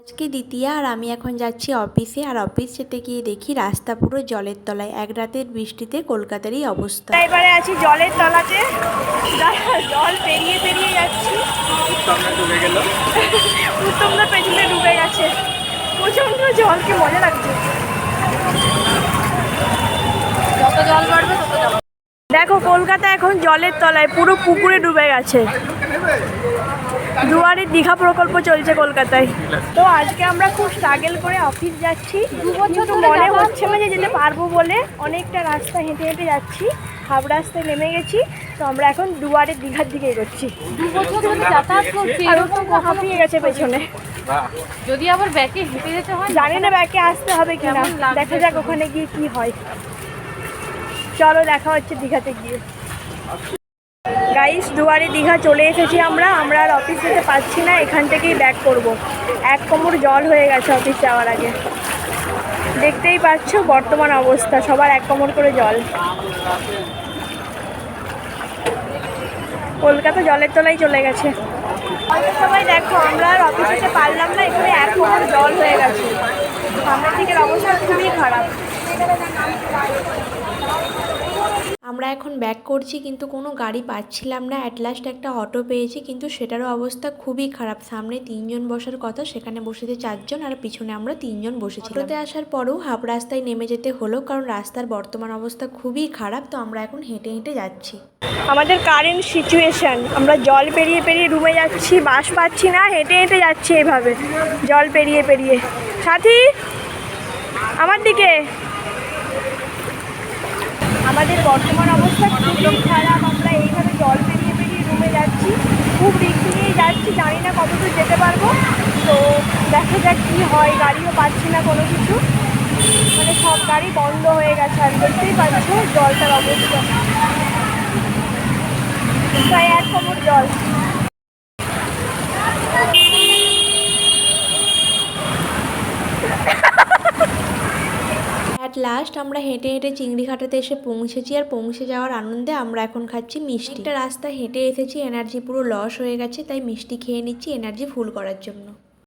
আজকে দ্বিতীয়া আর আমি এখন যাচ্ছি অফিসে, আর অফিস যেতে গিয়ে দেখি রাস্তা পুরো জলের তলায়। এক রাতের বৃষ্টিতে কলকাতারই অবস্থা। এবারে আছি জলের তলাতে, জল পেরিয়ে পেরিয়ে যাচ্ছি। উত্তমদার পেছনে ডুবে গেছে, প্রচন্ড জল, কি মজা লাগছে। যত জল বাড়বে তত জল। দেখো কলকাতা এখন জলের তলায়, পুরো পুকুরে ডুবে গেছে। দুয়ারে দীঘা প্রকল্প চলছে কলকাতায়। তো আজকে আমরা খুব স্ট্রাগল করে অফিস যাচ্ছি। 2 বছর মনে হচ্ছে না যে যেতে পারবো বলে অনেকটা রাস্তা হেঁটে হেঁটে যাচ্ছি। হাওড়া রাস্তায় নেমে গেছি, তো আমরা এখন দুয়ারে দীঘার দিকে এগোচ্ছি। 2 বছর ধরে যাতায়াত করছি, আর তো হাঁপিয়ে গেছে পেছনে। যদি আবার ব্যাকে হেঁটে যেতে হয়, জানি না ব্যাকে আসতে হবে কিনা, দেখা যাক ওখানে গিয়ে কি হয়। চলো দেখা হচ্ছে দীঘাতে গিয়ে। গাইস, দুয়ারে দীঘা চলে এসেছি আমরা আর অফিস যেতে পারছি না, এখান থেকেই ব্যাক করব। 1 কোমর জল হয়ে গেছে অফিস যাওয়ার আগে। দেখতেই পাচ্ছ বর্তমান অবস্থা, সবার 1 কোমর করে জল। কলকাতা জলের তলায় চলে গেছে। সবাই দেখো, আমরা আর অফিস যেতে পারলাম না, এখানে 1 কোমর জল হয়ে গেছে। সামনের দিকের অবস্থা খুবই খারাপ। আমরা এখন ব্যাক করছি, কিন্তু কোনো গাড়ি পাচ্ছিলাম না। অ্যাট লাস্ট একটা অটো পেয়েছি, কিন্তু সেটারও অবস্থা খুবই খারাপ। সামনে 3 জন বসার কথা, সেখানে বসেছে 4 জন, আর পিছনে আমরা 3 জন বসেছি। অটোতে আসার পরেও হাফ রাস্তায় নেমে যেতে হলো, কারণ রাস্তার বর্তমান অবস্থা খুবই খারাপ। তো আমরা এখন হেঁটে হেঁটে যাচ্ছি। আমাদের কারেন্ট সিচুয়েশন, আমরা জল পেরিয়ে পেরিয়ে রুমে যাচ্ছি, বাস পাচ্ছি না, হেঁটে হেঁটে যাচ্ছি এইভাবে জল পেরিয়ে পেরিয়ে। সাথী, আমার দিকে। আমাদের বর্তমান অবস্থা খুবই খারাপ, আমরা এইভাবে জল পেরিয়ে পেরিয়ে রুমে যাচ্ছি, খুব রিস্ক নিয়ে যাচ্ছি, জানি না কতদূর যেতে পারবো। তো দেখা যাক কী হয়, গাড়িও পাচ্ছি না কোনো কিছু, মানে সব গাড়ি বন্ধ হয়ে গেছে। আর দেখতেই পাচ্ছ জলটার অবস্থা, প্রায় 1 কোমর জল। অ্যাট লাস্ট আমরা হেঁটে হেঁটে চিংড়িঘাটাতে এসে পৌঁছেছি, আর পৌঁছে যাওয়ার আনন্দে আমরা এখন খাচ্ছি মিষ্টি। একটা রাস্তা হেঁটে এসেছি, এনার্জি পুরো লস হয়ে গেছে, তাই মিষ্টি খেয়ে নিচ্ছি এনার্জি ফুল করার জন্য।